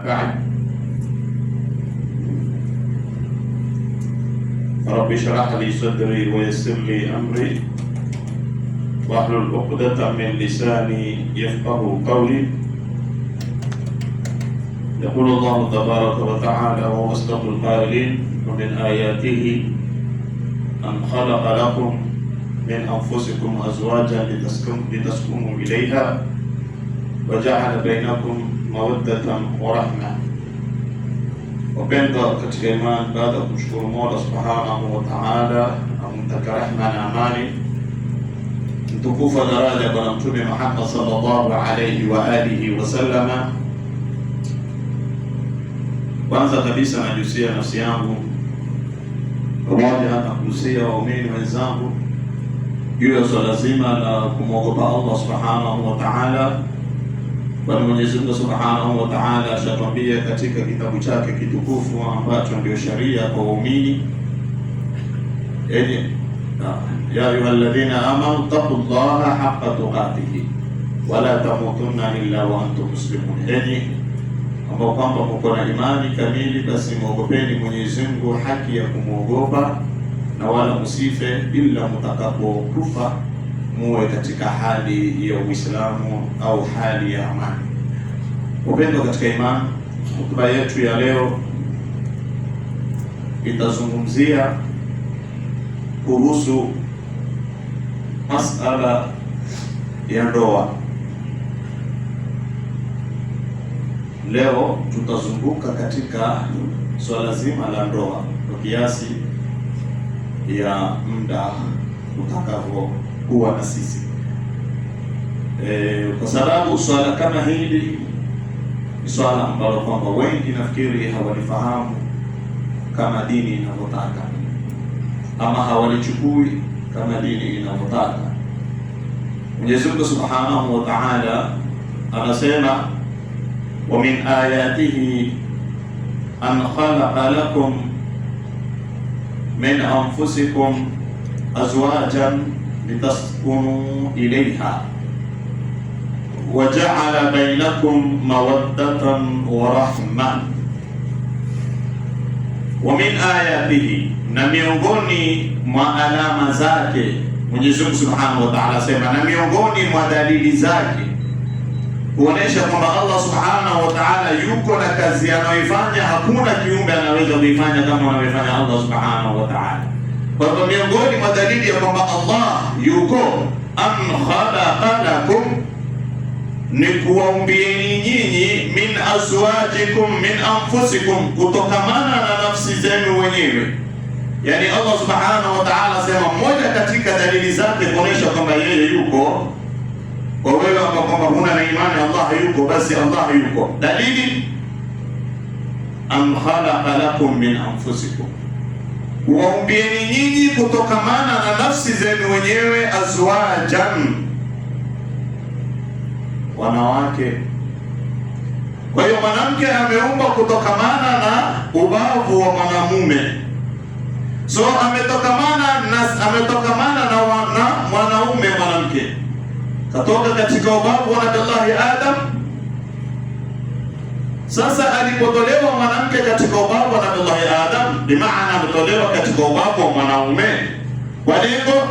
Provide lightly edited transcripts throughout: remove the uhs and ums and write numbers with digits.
بعد رب اشرح لي صدري ويسر لي أمري واحلل عقدة من لساني يفقه قولي. يقول الله تبارك وتعالى وهو أصدق القائلين: ومن آياته أن خلق لكم من أنفسكم أزواجا لتسكنوا إليها وجعل بينكم مودة ورحمة. Wapendwa katika imani, baada ya kumshukuru Mola Subhanahu wa Ta'ala na kumtaka rehema na amani mtukufu wa daraja Bwana Mtume Muhammad sallallahu alayhi wa alihi wasallama, kwanza kabisa najusia nafsi yangu pamoja na kuhusia waumini wenzangu juu ya swala zima la kumwogopa Allah Subhanahu wa Ta'ala. Bwana Mwenyezi Mungu Subhanahu wa Ta'ala ashatwambia katika kitabu chake kitukufu ambacho ndio sharia kwa waumini, ya ayyuhalladhina amanu taqullaha haqqa tuqatihi wala tamutunna illa wa antum muslimun, ambao kwamba mko na imani kamili, basi muogopeni Mwenyezi Mungu haki ya kumwogopa na wala msife ila mtakapokufa muwe katika hali ya Uislamu au hali ya amani. Upendo katika imani, hotuba yetu ya leo itazungumzia kuhusu masala ya ndoa. Leo tutazunguka katika swala zima la ndoa kwa kiasi ya muda utakavyokuwa na sisi, kwa sababu swala kama hili ni swala ambalo kwamba wengi nafikiri hawalifahamu kama dini inavyotaka, ama hawalichukui kama dini inavyotaka. Mwenyezi Mungu Subhanahu wa Ta'ala anasema: wa min ayatihi an khalaqa lakum min anfusikum azwajan litaskunu ilayha wa ja'ala bainakum mawaddatan wa rahma. Wa min ayatihi, na miongoni mwa alama zake Mwenyezi Mungu Subhanahu wa Ta'ala sema, na miongoni mwa dalili zake kuonesha kwamba Allah Subhanahu wa Ta'ala yuko na kazi anayoifanya, hakuna kiumbe anaweza kuifanya kama anavyofanya Allah Subhanahu wa Ta'ala. Kwa hivyo miongoni mwa dalili ya kwamba Allah yuko, an khalaqa lakum, ni kuwaumbieni nyinyi, min azwajikum, min anfusikum, kutokamana na nafsi zenu wenyewe. Yani Allah Subhanahu wa Ta'ala sema moja katika dalili zake kuonesha kwamba yeye yuko. Kwa wewe ambao kwamba huna na imani Allah yuko, basi Allah yuko. Dalili, an khalaqa lakum min anfusikum, waumbieni nyinyi kutokamana na nafsi zenu wenyewe, azwajan, wanawake. Kwa hiyo mwanamke ameumbwa kutokamana na ubavu wa mwanamume, so ametokamana na mwanaume. Mwanamke katoka katika ubavu wa Nabii Adam. Sasa alipotolewa mwanamke katika ubavu wa Nabii Adam, bi maana ametolewa katika ubavu wa mwanaume kwa lengo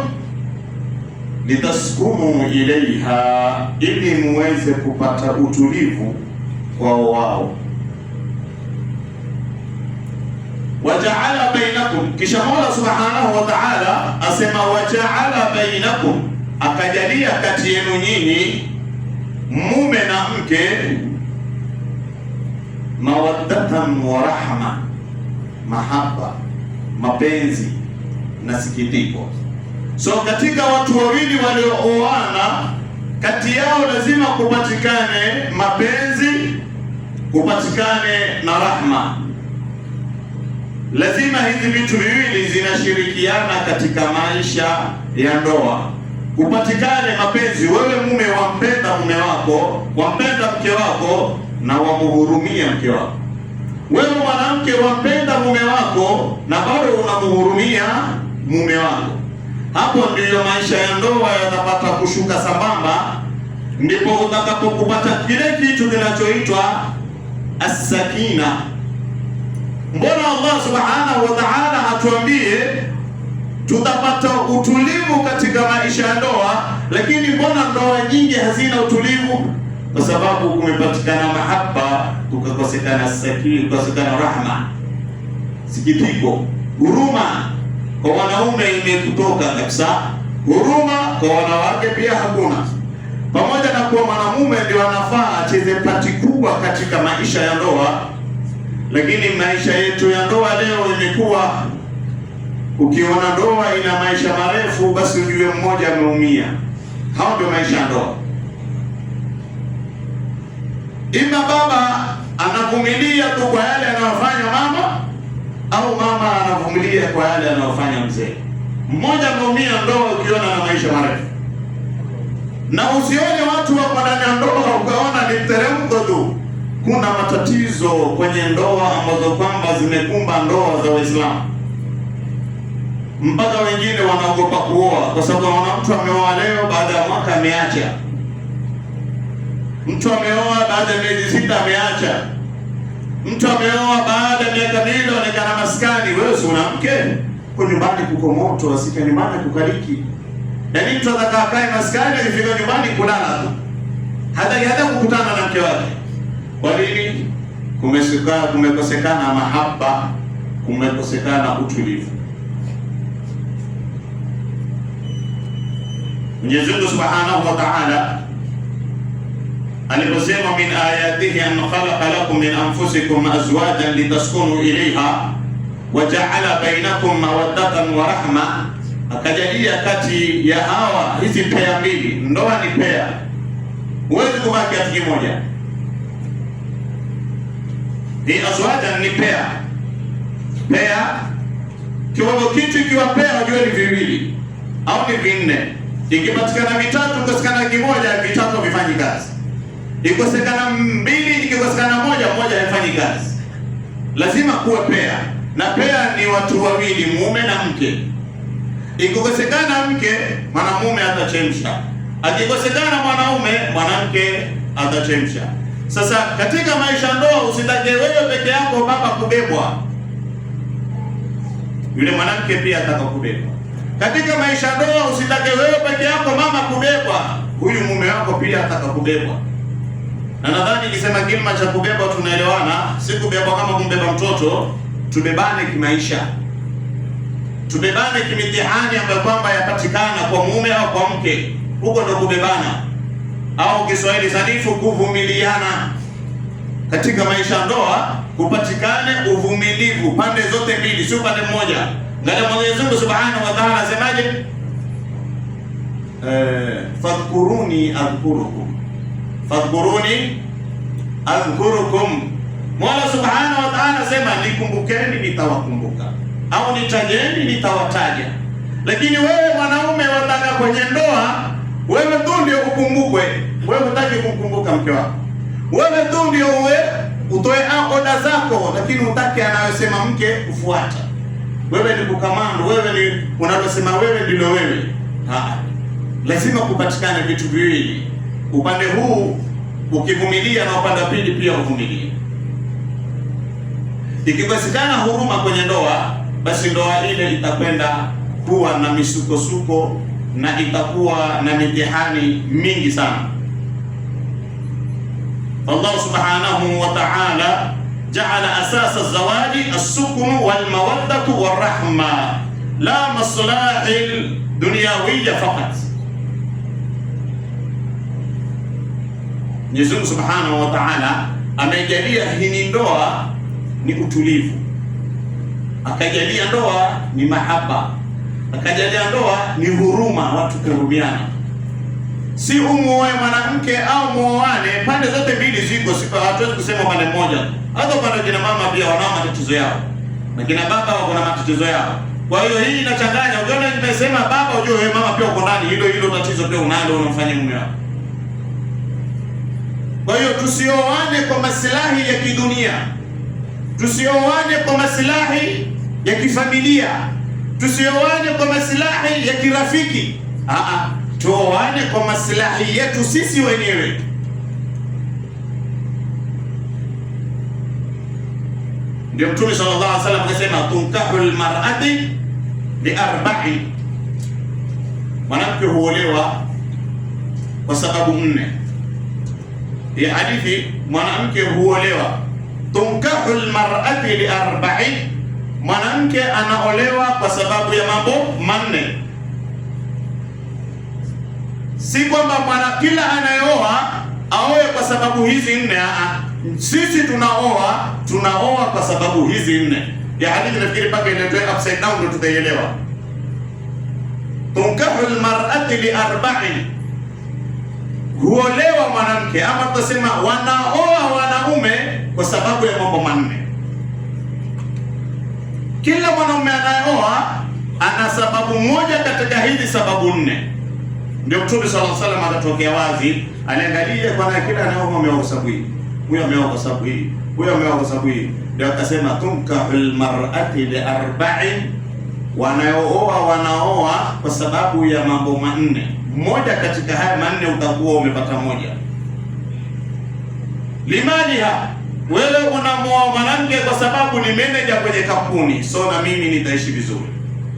litaskunu ilaiha, ili muweze kupata utulivu kwao wao. Waja'ala bainakum, kisha Mola Subhanahu wa Ta'ala asema waja'ala bainakum, akajalia kati yenu nyinyi mume na mke, mawaddatan wa rahma, mahaba, mapenzi na sikitiko. So katika watu wawili waliooana, kati yao lazima kupatikane mapenzi, kupatikane na rahma. Lazima hizi vitu viwili zinashirikiana katika maisha ya ndoa. Kupatikane mapenzi, wewe mume wampenda mume wako, wampenda mke wako na wamuhurumia mke wako. Wewe mwanamke wampenda mume wako na bado unamhurumia mume wako. Hapo ndiyo maisha ya ndoa yatapata kushuka sambamba, ndipo utakapokupata kile kitu kinachoitwa as-sakina. Mbona Allah subhanahu wa ta'ala hatuambie tutapata utulivu katika maisha ya ndoa, lakini mbona ndoa nyingi hazina utulivu? Kwa sababu kumepatikana mahaba, kukakosekana sakina, kukosekana rahma, sikitiko, huruma kwa wanaume imekutoka kabisa, huruma kwa wanawake pia hakuna. Pamoja na kuwa mwanamume ndio anafaa acheze pati kubwa katika maisha ya ndoa, lakini maisha yetu ya ndoa leo imekuwa, ukiona ndoa ina maisha marefu, basi ujue mmoja ameumia. Hao ndio maisha ya ndoa. Ima baba anavumilia tu kwa yale anayofanya mama, au mama anavumilia kwa yale anayofanya mzee. Mmoja ameumia ndoa ukiona na maisha marefu. Na usione watu wako ndani ya ndoa ukaona ni mteremko tu. Kuna matatizo kwenye ndoa ambazo kwamba zimekumba ndoa za Waislamu. Mpaka wengine wanaogopa kuoa kwa sababu wana mtu ameoa leo, baada ya mwaka ameacha. Mtu ameoa baada ya miezi 6 ameacha. Mtu ameoa baada ya miaka 2 anaonekana maskani. Wewe si una mke? Kwa nyumbani kuko moto, asika nyumbani kukaliki. Yaani mtu atakaa kae maskani, akifika nyumbani kulala tu. Hata kukutana na mke wake. Kwa nini? Kumekosekana mahaba, kumekosekana utulivu. Mwenyezi Mungu Subhanahu wa Ta'ala aliposema min ayatihi an khalaqa lakum min anfusikum azwajan litaskunu ilayha wa ja'ala bainakum mawaddatan wa rahma, akajalia kati ya hawa hizi pea mbili. Ndoa ni pea, huwezi kubaki kitu kimoja. Hii azwajan ni pea. Pea kiwango kitu ikiwa pea unajua ni viwili au ni vinne. Ikipatikana vitatu, ikosekana kimoja, vitatu vifanyi kazi. Ikosekana mbili, ikikosekana moja haifanyi kazi. Lazima kuwe pea. Na pea ni watu wawili, mume na mke. Ikikosekana mke, mwanamume atachemsha. Akikosekana mwanaume, mwanamke atachemsha. Sasa katika maisha ndoa usitake wewe peke yako baba kubebwa. Yule mwanamke pia ataka kubebwa. Katika maisha ndoa usitake wewe peke yako mama kubebwa. Huyu mume wako pia ataka kubebwa. Na nadhani nikisema kilima cha kubebwa tunaelewana, si kubebwa kama kumbeba mtoto, tubebane kimaisha. Tubebane kimitihani ambayo kwamba yapatikana kwa mume au kwa mke. Huko ndo kubebana. Au Kiswahili sanifu kuvumiliana. Katika maisha ndoa kupatikane uvumilivu pande zote mbili, sio pande mmoja. Ngala Mwenyezi Mungu Subhanahu wa Ta'ala asemaje? Fadhkuruni adhkurukum. Fadhkuruni adhkurukum. Mola Subhanahu wa Ta'ala asema nikumbukeni nitawakumbuka, au nitajeni nitawataja. Lakini wewe mwanaume wataka kwenye ndoa wewe tu ndio ukumbukwe. Wewe hutaki kumkumbuka mke wako. Wewe tu ndio utoe oda zako, lakini hutaki anayosema mke kufuata. Wewe ni kukamando, wewe ni unalosema wewe ndilo wewe. Lazima kupatikane vitu viwili. Upande huu ukivumilia na upande pili pia uvumilie. Ikikosekana huruma kwenye ndoa, basi ndoa ile itakwenda kuwa na misukosuko na itakuwa na mitihani mingi sana. Allah Subhanahu wa Ta'ala ja'ala asasa az-zawaji as-sukun wal-mawaddatu war-rahma la maslahil dunyawiyya faqat. Mwenyezi Mungu Subhanahu wa Ta'ala amejalia hii ndoa ni utulivu, akajalia ndoa ni mahaba, akajalia ndoa ni huruma, watu kuhurumiana. Si umuoe mwanamke au muoane, pande zote mbili ziko, sipo, hatuwezi kusema pande mmoja. Hata pande kina mama pia wana matatizo yao, na kina baba wako na matatizo yao. Kwa hiyo hii inachanganya. Ukiona nimesema baba, ujue wewe mama pia uko ndani, hilo tatizo pia unalo, unamfanyia mume wako. Kwa hiyo tusioane kwa maslahi ya kidunia, tusioane kwa maslahi ya kifamilia, tusioane kwa maslahi ya kirafiki. Tuoane kwa maslahi yetu sisi wenyewe. Ndio Mtume sallallahu alaihi wasallam akasema tunkahul mar'ati li arba'i, mwanamke huolewa kwa sababu 4. Hii hadithi, mwanamke huolewa, tunkahul mar'ati li arba'i, mwanamke anaolewa kwa sababu ya mambo 4. Si kwamba kila anayeoa aoe kwa sababu hizi 4. Sisi tunaoa kwa sababu hizi 4. Ya hadithi nafikiri paka iletwe upside down ndio tutaielewa. Tunkahul mar'ati li arba'in, huolewa mwanamke, ama tutasema wanaoa wanaume kwa sababu ya mambo 4. Kila mwanaume anayeoa ana sababu moja katika hizi sababu 4. Ndio Mtume sallallahu alaihi wasallam akatokea wazi, aliangalia kwa kila anayeoa ameoa kwa sababu hii, huyo ameoa kwa sababu hii, huyo ameoa kwa sababu hii. Ndio akasema tunkahul mar'ati li arba'in, wanaoa kwa sababu ya mambo 4. Moja katika haya 4 utakuwa umepata moja. Limaliha, wewe unamoa mwanamke kwa sababu ni manager kwenye kampuni, so na mimi nitaishi vizuri.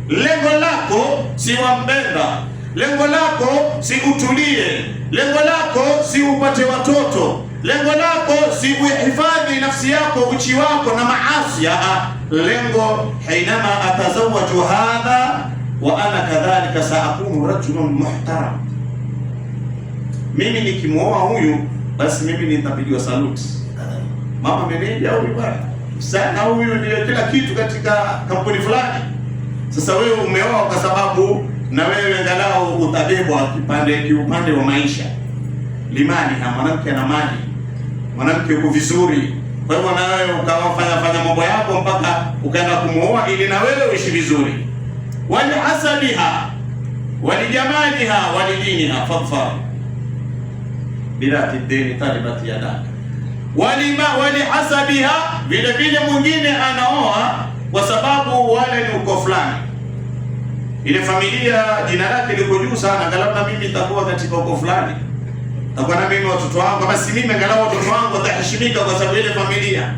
Lengo lako si wampenda, lengo lako si utulie, lengo lako si upate watoto, lengo lako si uhifadhi nafsi yako, uchi wako na maasi. Lengo hainama atazawaju hadha wa ana kadhalika saakunu rajulun muhtaram, mimi nikimuoa huyu basi mimi nitapigiwa saluti, mama meneja huyu bwana sana, huyu ndio kila kitu katika kampuni fulani. Sasa wewe umeoa kwa sababu na wewe angalau utabebwa kiupande wa maisha. Limani, mwanamke ana mali, mwanamke uko vizuri, kwa hivyo na wewe ukawafanya mambo yako mpaka ukaenda kumuoa ili na wewe uishi vizuri. Wali hasabiha wali jamaliha wali diniha fadfar bila tidini talibati yadaka. Wali hasabiha, vile vile mwingine anaoa kwa sababu wale ni uko fulani, ile familia jina lake liko juu sana, angalau na mimi nitakuwa katika uko fulani, takuwa na mimi watoto wangu, basi mimi angalau watoto wangu wataheshimika kwa sababu ile familia.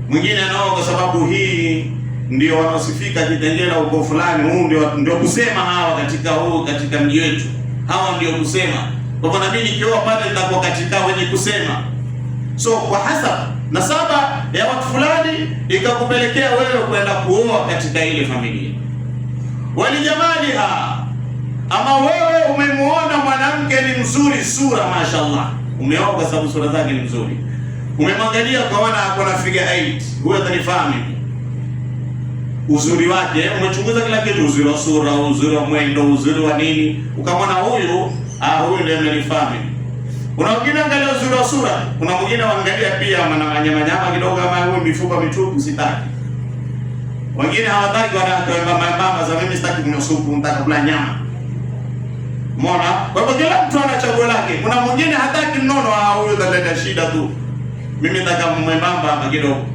Mwingine anaoa kwa sababu hii ndio wanaosifika Kitengela uko fulani, huu ndio kusema hawa katika mji wetu, hawa ndio kusema, kwa maana mimi nikioa pale nitakuwa katika wenye kusema. So kwa hasab nasaba ya watu fulani ikakupelekea wewe kwenda kuoa katika ile familia. Walijamaliha, ama wewe umemuona mwanamke ni mzuri sura, mashaallah, umeoa kwa sababu sura zake ni mzuri, umemwangalia ukaona akona figure 8, huyo atanifahamu uzuri wake, umechunguza kila kitu, uzuri wa sura, uzuri wa mwendo, uzuri wa nini, ukamwona huyu ndiye amenifahamu. Kuna wengine angalia uzuri wa sura, kuna mwingine waangalia pia nyama kidogo, kama huyu mifupa mitupu sitaki. Wengine hawataki, wanataka za mimi sitaki kunywa supu, nataka kula nyama. Umeona? Kwa hivyo kila mtu ana chaguo lake. Kuna mwingine hataki mnono, huyu ataleta shida tu. Mimi nataka mwembamba kidogo.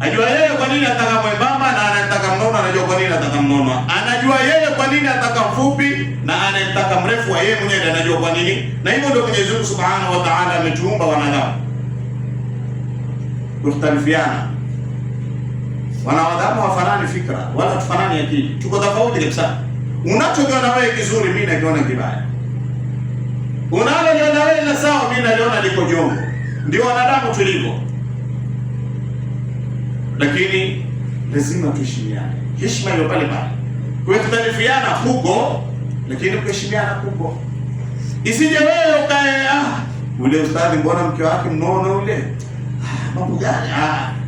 Anajua yeye kwa nini anataka mwembamba na anataka mnono, anajua kwa nini anataka mnono. Anajua yeye kwa nini anataka mfupi na anataka mrefu, yeye mwenyewe anajua kwa nini. Na hivyo ndio Mwenyezi Mungu Subhanahu wa Ta'ala ametuumba wanadamu. Kustarifiana. Wanadamu hawafanani fikra wala tufanani akili. Tuko tofauti kabisa. Unachokiona wewe kizuri, mimi nakiona kibaya. Unaloliona wewe la sawa, mimi naliona liko jongo. Ndio wanadamu tulivyo. Lakini lazima tuheshimiane. Heshima hiyo pale pale. Kwa hiyo tutalifiana huko, lakini kuheshimiana huko. Isije wewe ukae ule ustadhi mbona mke wake mnono ule? Mambo gani?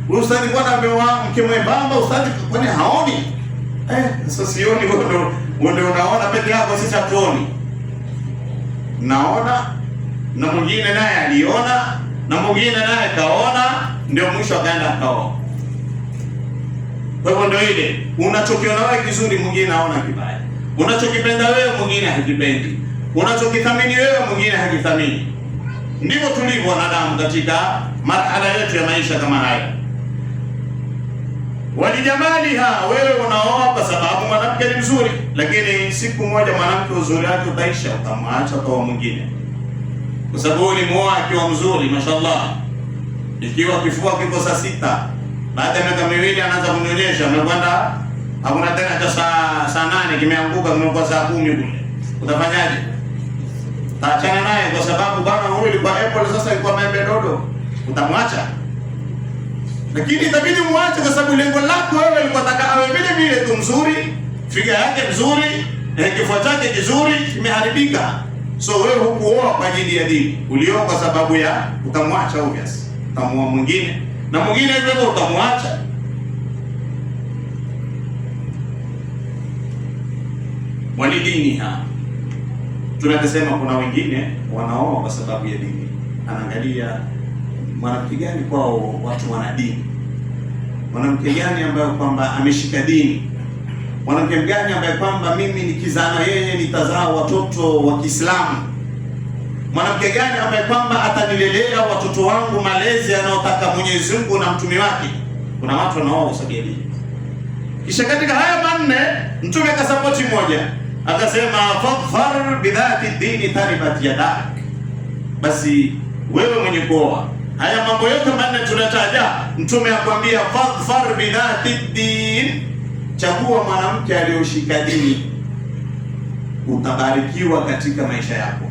Ule ustadhi mbona ameoa mke mwembamba, ustadhi kwani haoni? Sasa sioni, wewe ndio unaona peke yako, sisi hatuoni. Naona na mwingine naye aliona na mwingine naye kaona, ndio mwisho akaenda akaoa. Kwa hivyo ndio ile unachokiona wewe kizuri, mwingine anaona kibaya. Unachokipenda wewe, mwingine hakipendi. Unachokithamini wewe, mwingine hakithamini. Ndivyo tulivyo wanadamu katika marhala yetu ya maisha kama haya. Walijamaliha, wewe unaoa kwa sababu mwanamke ni mzuri, lakini siku moja mwanamke uzuri wake utaisha, utamwacha kwa mwingine. Kwa sababu ulimuoa akiwa mzuri, mashallah. Ikiwa kifua kiko saa 6, Baada ya miaka miwili anaanza kunyonyesha, amekwenda hakuna tena hata saa 8 kimeanguka, kimekuwa saa 10 kule. Utafanyaje? Taachana naye kwa sababu bwana huyu ilikuwa apple, sasa ilikuwa maembe dodo. Utamwacha? Lakini itabidi muache kwa sababu lengo lako wewe lilikuwa taka awe vile vile tu mzuri, figa yake mzuri, kifua chake kizuri, kimeharibika. So wewe hukuoa kwa ajili ya dini. Ulioa kwa sababu ya utamwacha obvious. Utamuoa mwingine. Na mwingine hivyo utamwacha. Walidini ha. Tunasema kuna wengine wanaoa kwa sababu ya dini. Anaangalia mwanamke gani kwao watu wana dini. Mwanamke gani ambaye kwamba ameshika dini. Mwanamke gani ambaye kwamba mimi nikizana yeye nitazaa watoto wa Kiislamu. Mwanamke gani ambaye kwamba atanilelea watoto wangu malezi anayotaka Mwenyezi Mungu na mtume wake. Kuna watu wanaoa usabia dini. Kisha katika haya manne mtume akasapoti moja. Akasema fadhfar bidhati dini taribat yadak. Basi wewe mwenye kuoa, haya mambo yote manne tunataja, mtume akwambia fadhfar bidhati din, chagua mwanamke aliyoshika dini. Utabarikiwa katika maisha yako,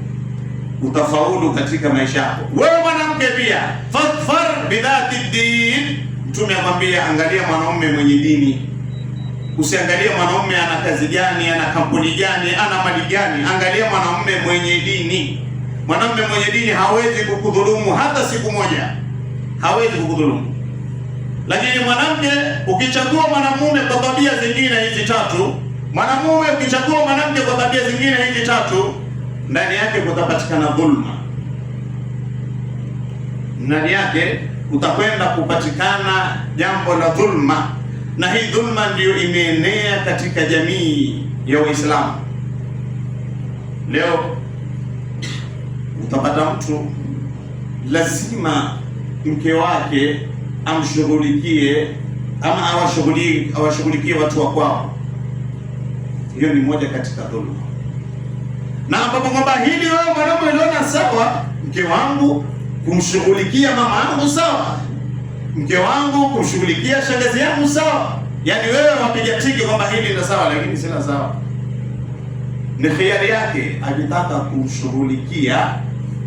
utafaulu katika maisha yako. Wewe mwanamke pia fadhfar bidhati din, mtume akwambia angalia mwanaume mwenye dini. Usiangalie mwanaume ana kazi gani, ana kampuni gani, ana mali gani. Angalia mwanaume mwenye dini. Mwanaume mwenye dini hawezi kukudhulumu hata siku moja, hawezi kukudhulumu. Lakini mwanamke ukichagua mwanamume kwa tabia zingine hizi tatu, mwanamume ukichagua mwanamke kwa tabia zingine hizi tatu, ndani yake kutapatikana dhulma, ndani yake utakwenda kupatikana jambo la dhulma. Na hii dhulma ndiyo imeenea katika jamii ya Waislamu. Leo utapata mtu lazima mke wake amshughulikie ama awashughulikie watu wa kwao. Hiyo ni moja katika dhulma. Na ambapo kwamba hili wewe mwanaume uliona sawa, mke wangu kumshughulikia mama yangu sawa, mke wangu kumshughulikia shangazi yangu sawa. Yaani wewe wapiga tiki kwamba hili ni sawa, lakini si sawa. Ni khiari yake akitaka kumshughulikia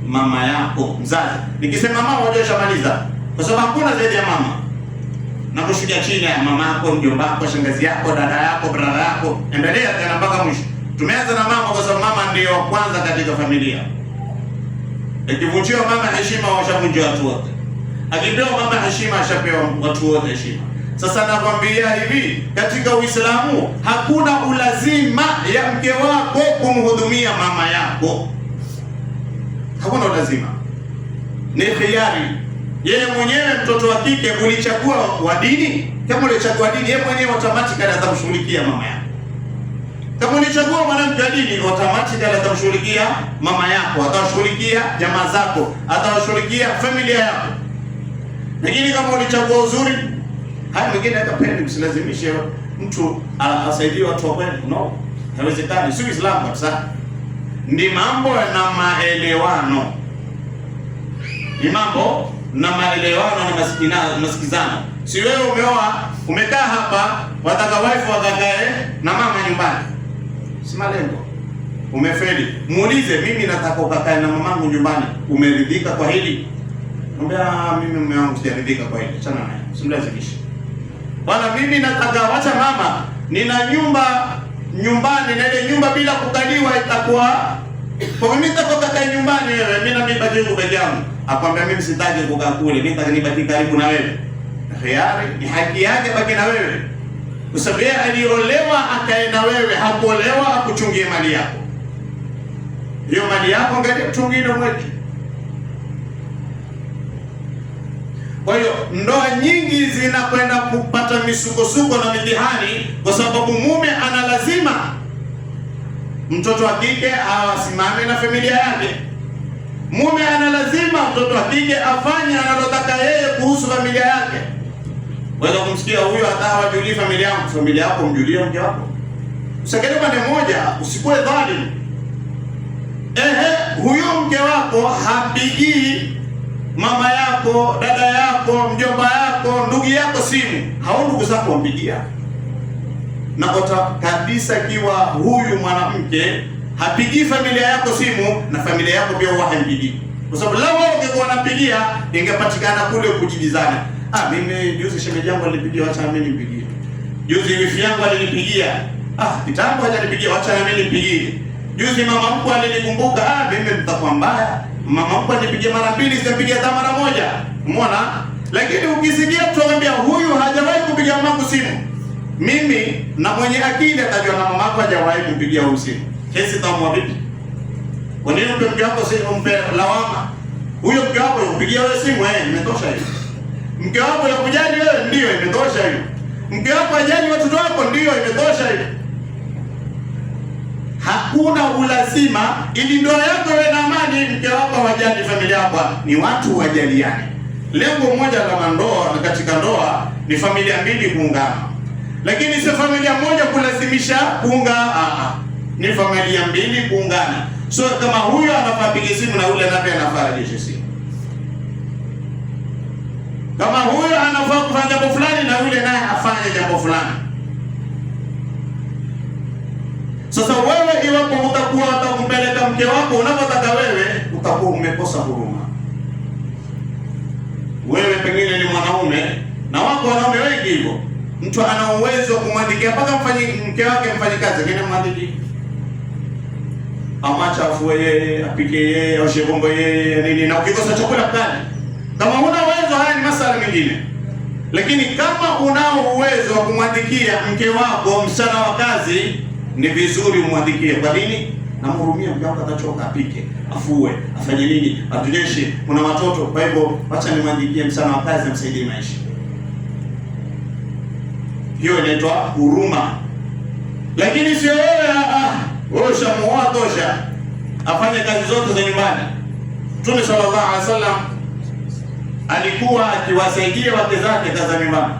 mama yako mzazi. Nikisema mama hoja shamaliza, kwa sababu hakuna zaidi ya mama. Na kushukia chini ya mama yako, mjomba wako, shangazi yako, dada yako, brada yako, endelea tena mpaka mwisho. Tumeanza na mama kwa sababu mama ndiyo wa kwanza katika familia. Ikivunjiwa mama heshima, washavunjiwa watu wote. Akipewa mama heshima, ashapewa watu wote heshima. Sasa nakwambia hivi, katika Uislamu hakuna ulazima ya mke wako kumhudumia mama yako. Hakuna ulazima. Ni khiari. Yeye mwenyewe mtoto wa kike ulichagua wa dini, kama ulichagua dini yeye mwenyewe automatically atamshughulikia mama yako. Kama ulichagua mwanamke wa dini, automatically atamshughulikia mama yako, atawashughulikia jamaa zako, atawashughulikia familia yako. Lakini kama ulichagua uzuri, haya mwingine hatapendi, usilazimishe mtu asaidie watu wa kweli. No, haiwezekani, si Uislamu kabisa. Ni mambo na maelewano. Ni mambo na maelewano na masikizano. Si wewe umeoa, umekaa hapa, wataka wife wakakae na mama nyumbani. Si malengo. Umefeli. Muulize, mimi nataka ukakae na mamangu nyumbani. Umeridhika kwa hili? Mwambie mimi mume wangu sijaridhika kwa hili. Achana naye. Usimlazimishe. Bwana mimi nataka wacha mama, nina nyumba nyumbani na ile nyumba bila kukaliwa itakuwa kwa mimi nitakoka nyumbani wewe, mimi na mimi baki peke yangu. Akwambia mimi sitaki kukaa kule, mimi nataka nibaki karibu na wewe. Khiari ni haki yake baki na wewe. Kwa sababu yeye aliolewa akae na wewe, hakuolewa akuchungie mali yako. Hiyo mali yako angalia mchungie ndio mweke. Kwa hiyo ndoa nyingi zinakwenda kupata misukosuko na mitihani kwa sababu mume ana lazima mtoto wa kike asimame na familia yake. Mume ana lazima mtoto wa kike afanye analotaka yeye kuhusu familia yake. Waweza kumsikia huyo hata hawajui familia yako, familia yako mjulie mke wako. Usikale pande moja, usikuwe dhalimu. Huyo mke wako hapigii mama yako, dada yako, mjomba yako, ndugu yako simu, hao ndugu zako wampigia. Na kabisa kiwa huyu mwanamke hapigi familia yako simu, na familia yako pia huwa haipigi. Kwa sababu lao ungekuwa unapigia, ingepatikana kule kujibizana. Mimi juzi shemeji yangu alinipigia, acha mimi nimpigie. Juzi wifi yangu alinipigia. Kitambo hajanipigia, acha mimi nimpigie. Juzi mama mkwe alinikumbuka, mimi mtakuwa mbaya. Mama mkwe anipigia mara mbili, sipigia hata mara moja. Umeona? Lakini ukisikia mtu anambia huyu hajawahi kupigia mamangu simu, mimi na mwenye akili atajua na mamako hajawahi kumpigia huyu simu. Kesi tamu vipi? Kwa nini mke wako simu mpe lawama? Huyo mke wako yukupigia wewe simu, imetosha hiyo. Mke wako yakujali wewe, ndio imetosha hiyo. Mke wako ajali watoto wako, ndio imetosha hiyo. Hakuna ulazima ili ndoa yako iwe na amani, mke wako wajali familia yako. Ni watu wajaliane. Lengo moja la ndoa na katika ndoa ni familia mbili kuungana. Lakini si familia moja kulazimisha kuungana. Ni familia mbili kuungana. So kama huyo anafaa piga simu na yule naye anafaa aje simu. Kama huyo anafaa kufanya jambo fulani na yule naye afanye jambo fulani. Sasa wewe iwapo utakuwa utakumpeleka mke wako unapotaka wewe, utakuwa umekosa huruma. Wewe pengine ni mwanaume, na wako wanaume wengi hivyo. Mtu ana uwezo wa kumwandikia mpaka mke wake mfanyikazi, lakini mwandikie. Amacha afue yeye, apike yeye, oshe bombo yeye, nini, na ukikosa chakula kali. Kama huna uwezo, haya ni masuala mengine. Lakini kama unao uwezo wa kumwandikia mke wako msichana wa kazi, ni vizuri umwandikie. Kwa nini? Namhurumia mke wako, atachoka, apike, afue, afanye nini, atunyeshe, una watoto. Kwa hivyo acha nimwandikie msichana wa kazi amsaidie maisha. Hiyo inaitwa huruma. Lakini sio wewe ushamuoa tosha afanye kazi zote za nyumbani. Mtume sallallahu alaihi wasallam alikuwa akiwasaidia wake zake kazi za nyumbani.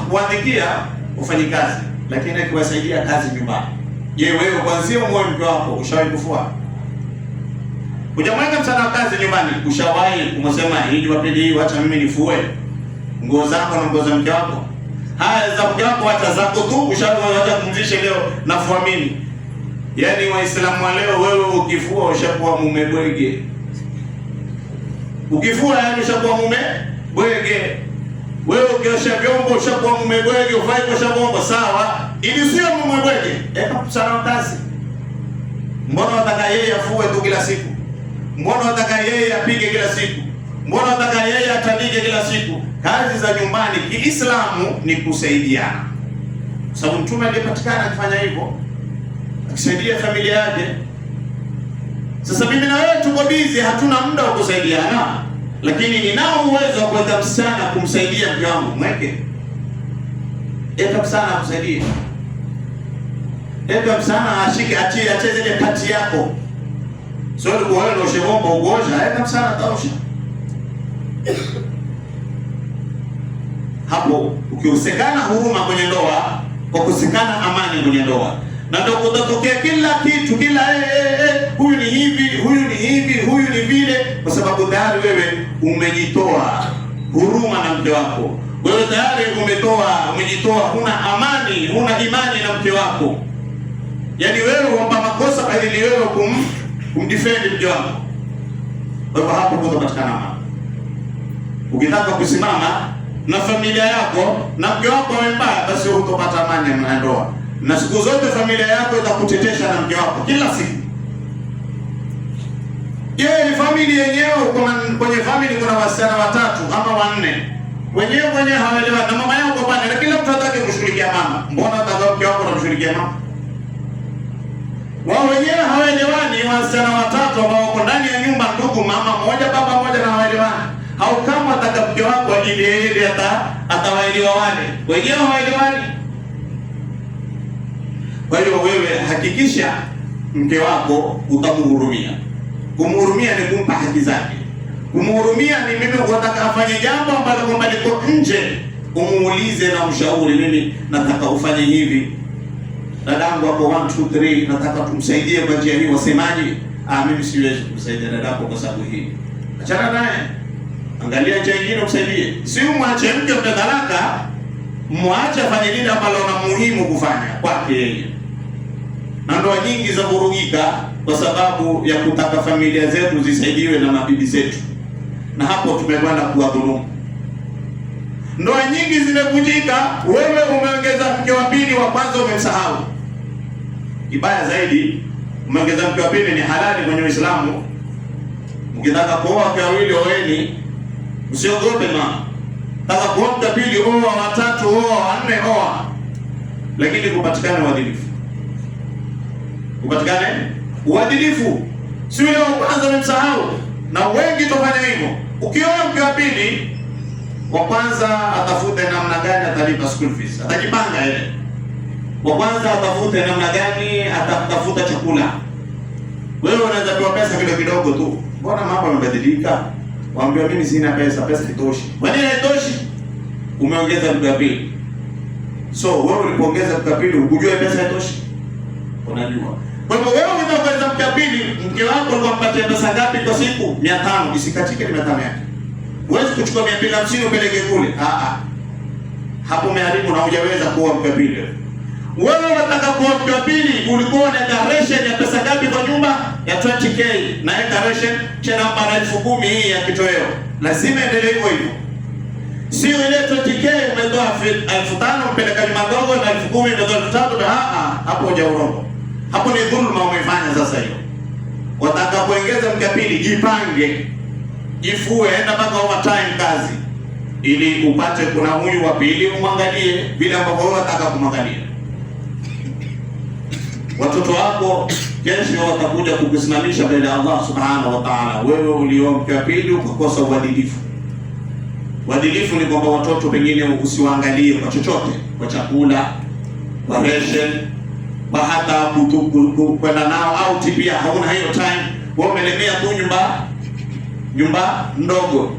Kuandikia ufanyikazi, lakini akiwasaidia kazi nyumbani. Je, wewe kwanza umoe mke wako ushawahi kufua? Hujamweka msana kazi nyumbani, ushawahi kumsema hii Jumapili hii acha mimi nifue nguo zako na nguo za mke wako? Haya za mke wako hata zako tu ushawahi kumzisha leo nafua mimi. Yaani Waislamu wa leo, wewe ukifua ushakuwa mume bwege. Ukifua yani ushakuwa mume bwege. Wewe ukiosha vyombo ushakuwa mume bwege, ufai kuosha vyombo sawa, ili sio mume bwege. Eka msana kazi. Mbona wataka yeye afue tu kila siku? Mbona wataka yeye apige kila siku? Mbona wataka yeye atandike kila siku? Kazi za nyumbani Kiislamu ni kusaidiana. Sababu Mtume alipatikana akifanya hivyo, akisaidia familia yake. Sasa mimi na wewe tuko busy, hatuna muda wa kusaidiana. Lakini ninao uwezo wa kuweka msichana kumsaidia mke wangu, mweke. Eka msichana akusaidie. Eka msichana ashike, acheze ile pati yako. Sio kwa wewe ndio shemomba ugoja, eka msichana taosha. Hapo ukikosekana huruma kwenye ndoa, kwa kukosekana amani kwenye ndoa, na ndio kutatokea kila kitu, kila huyu ni hivi, huyu ni hivi, huyu ni vile, kwa sababu tayari wewe umejitoa huruma na mke wako. Wewe tayari umejitoa, huna amani, huna imani na mke wako. Yaani wewe uomba makosa ili wewe kumdefend mke wako. Kwa hivyo hapo kutapatikana amani. Ukitaka kusimama na familia yako na mke wako mbaya, basi utapata amani na ndoa. Na siku zote familia yako itakutetesha na mke wako kila siku. Ni familia yenyewe, kwenye family kuna wasichana watatu ama wanne. Wenyewe hawaelewani na mama yako pale, na kila mtu anataka kushughulikia mama. Mbona atakao mke wako kumshughulikia mama? Wao wenyewe hawaelewani, wasichana watatu ambao wako ndani ya nyumba, ndugu, mama mmoja, baba mmoja, na hawaelewani. Au kama ataka mke wako ili yeye atawaelewa wale, wenyewe hawaelewani. Kwa hiyo wewe hakikisha mke wako utamhurumia. Kumhurumia ni kumpa haki zake. Kumhurumia ni mimi unataka afanye jambo ambalo kwamba liko nje, umuulize na mshauri, mimi nataka ufanye hivi. Dadangu hapo 1 2 3 nataka tumsaidie kwa njia hii, wasemaje? mimi siwezi kusaidia dadako kwa sababu hii. Achana naye. Angalia njia nyingine usaidie. Si umwache mke mpe talaka, mwache afanye lile ambalo na muhimu kufanya kwake yeye. Na ndoa nyingi za vurugika kwa sababu ya kutaka familia zetu zisaidiwe na mabibi zetu. Na hapo tumekwenda kuwadhulumu. Ndoa nyingi zimevunjika, wewe umeongeza mke wa pili, wa kwanza umemsahau. Kibaya zaidi, umeongeza mke wa pili, ni halali kwenye Uislamu. Mkitaka kuoa wake wawili oeni, usiogope mama. Taka kuoa mke wa pili, oa watatu, oa wanne, oa. Lakini kupatikane uadilifu. Kupatikane uadilifu. Si yule wa kwanza umemsahau. Na wengi tofanya hivyo. Ukioa mke wa pili, wa kwanza atafute namna gani atalipa school fees. Atajipanga yeye. Wa kwanza atafute namna gani atatafuta chakula. Wewe unaweza kuwa pesa kidogo tu. Mbona mambo yamebadilika? Waambia mimi sina pesa, pesa haitoshi. Kwa nini haitoshi? Umeongeza mke wa pili. So wewe ulipoongeza mke wa pili, ukujua pesa haitoshi. Unajua. Kwa hivyo wewe unaongeza mke wa pili, mke wako unampatia pesa ngapi kwa siku? 500, isikatike 500 yake. Huwezi kuchukua 250 upeleke kule. Hapo umeharibu na hujaweza kuoa mke wa pili. Wewe unataka kuoa mke wa pili, ulikuwa na ration ya pesa ngapi kwa nyumba? Ya 20k. Na eka ration cha namba 10,000 hii ya kitoweo. Lazima endelee hivyo hivyo. Sio ile 20k umetoa 5,000 mpeleka nyumba ndogo na 10,000 umetoa 3,000. Hapo hujaorongo. Hapo ni dhulma umefanya sasa hiyo. Wataka kuongeza mke wa pili, jipange. Jifue, enda mpaka overtime kazi ili upate kuna huyu wa pili, umwangalie vile ambavyo wewe unataka kumwangalia. Watoto wako kesho watakuja kukusimamisha mbele ya Allah Subhanahu wa Ta'ala. Wewe ulioa mke wa pili ukakosa uadilifu. Uadilifu ni kwamba watoto pengine usiwaangalie kwa chochote, kwa chakula, kwa ration, kwa hata kwenda nao out pia hauna hiyo time. Wewe umelemea tu nyumba ndogo.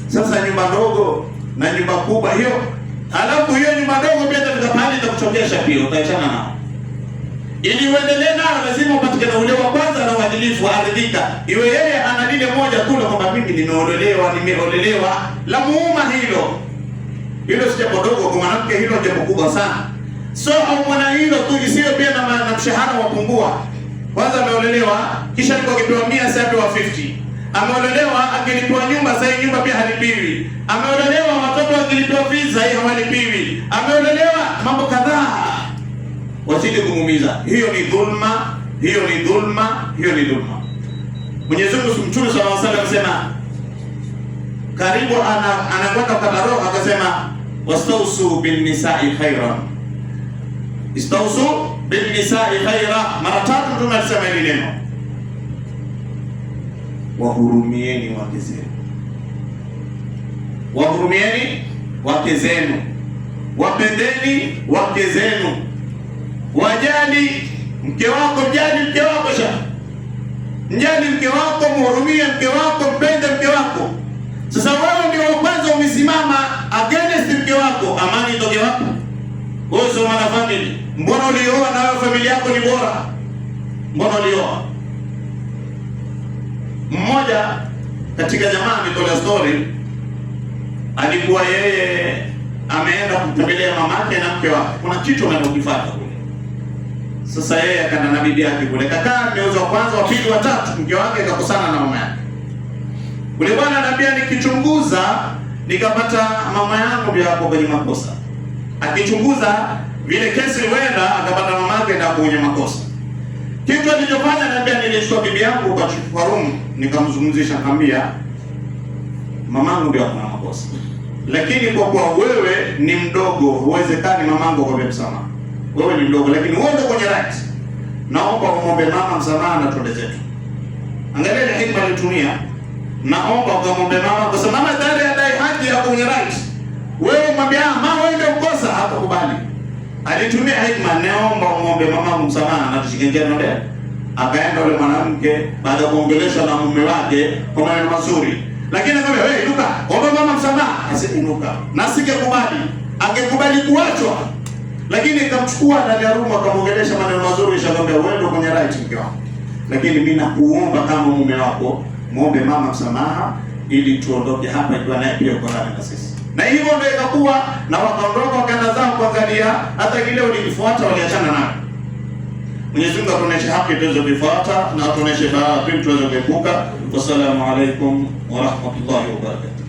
Sasa nyumba ndogo na nyumba kubwa hiyo, alafu hiyo nyumba ndogo pia itafika pale itakuchokesha pia, utaachana nao. Ili uendelee nao lazima upatikane ule wa kwanza na uadilifu, aridhika. Iwe yeye ana lile moja tu la kwamba mimi nimeolelewa, la muuma hilo. Hilo si jambo dogo kwa mwanamke, hilo jambo kubwa sana. So au mwana hilo tu isiwe pia na mshahara wapungua. Kwanza ameolelewa, kisha alikuwa akipewa 100 sasa apewa 50. Ameolelewa akilipiwa nyumba, sasa nyumba pia halipiwi. Ameolelewa watoto akilipiwa visa hii hawalipiwi. Ameolelewa mambo kadhaa. Wasije kumuumiza. Hiyo ni dhulma, hiyo ni dhulma, hiyo ni dhulma. Mwenyezi Mungu Mtume sallallahu alaihi wasallam anasema karibu anakwenda kwa roho akasema wastausu bin nisa'i khairan. Istausu bin nisa'i khairan. Mara 3 Mtume alisema hili neno. Wahurumieni wake zenu. Wahurumieni wake zenu. Wapendeni wake zenu. Wajali mke wako, mjali mke wako mjali mke wako, mhurumie mke wako, mpende mke wako. Sasa wewe ndio kwanza umesimama against mke wako, amani itoke wapi? Wewe sio mwana family. Mbona ulioa na wewe familia yako ni bora? Mbona ulioa? Mmoja katika jamaa ametolea story, alikuwa yeye ameenda kumtembelea mamake na mke wake. Kuna kitu anachokifuata kule. Sasa yeye akaenda na bibi yake kule. Kakaa mwezi wa kwanza, wa pili, wa tatu, mke wake akakosana na mama yake. Ule bwana anambia nikichunguza nikapata mama yangu ndio hapo kwenye makosa. Akichunguza vile kesi wenda akapata mama yake ndio kwenye makosa. Kitu alichofanya anambia nilichukua bibi yangu kwa room nikamzungumzisha, nikamwambia mamangu ndio kuna makosa. Lakini kwa kuwa wewe ni mdogo, huwezekani mamangu kwa msamaha. Wewe ni mdogo lakini wewe ndio kwenye right. Naomba umwombe mama msamaha na tuende zetu. Angalia ile hikma alitumia. Naomba umwombe mama kwa sababu mama tayari adai haki ya kwenye right. Wewe mwambie mama wewe ndio mkosa, hatakubali. Alitumia hikma, naomba umwombe mama msamaha na tushikengea ndio. Akaenda yule mwanamke baada ya kuongeleshwa na mume wake kwa maneno mazuri. Lakini akamwambia wewe inuka, omba mama msamaha. Asiinuka. Na singekubali. Angekubali kuachwa. Lakini ikamchukua ndani ya room akamwongelesha maneno mazuri, ishakwambia wewe ndio kwenye right mke wako. lakini mimi nakuomba kama mume wako, muombe mama msamaha ili tuondoke hapa, ikiwa naye pia uko ndani na sisi. Na hivyo ndio ikakuwa, na wakaondoka wakaenda zao kuangalia, hata kile walikifuata waliachana nayo. Mwenyezi Mungu atuoneshe haki tuweze kuifuata na atuoneshe baadhi tuweze kuepuka. Wassalamu alaikum wa rahmatullahi wa barakatuh.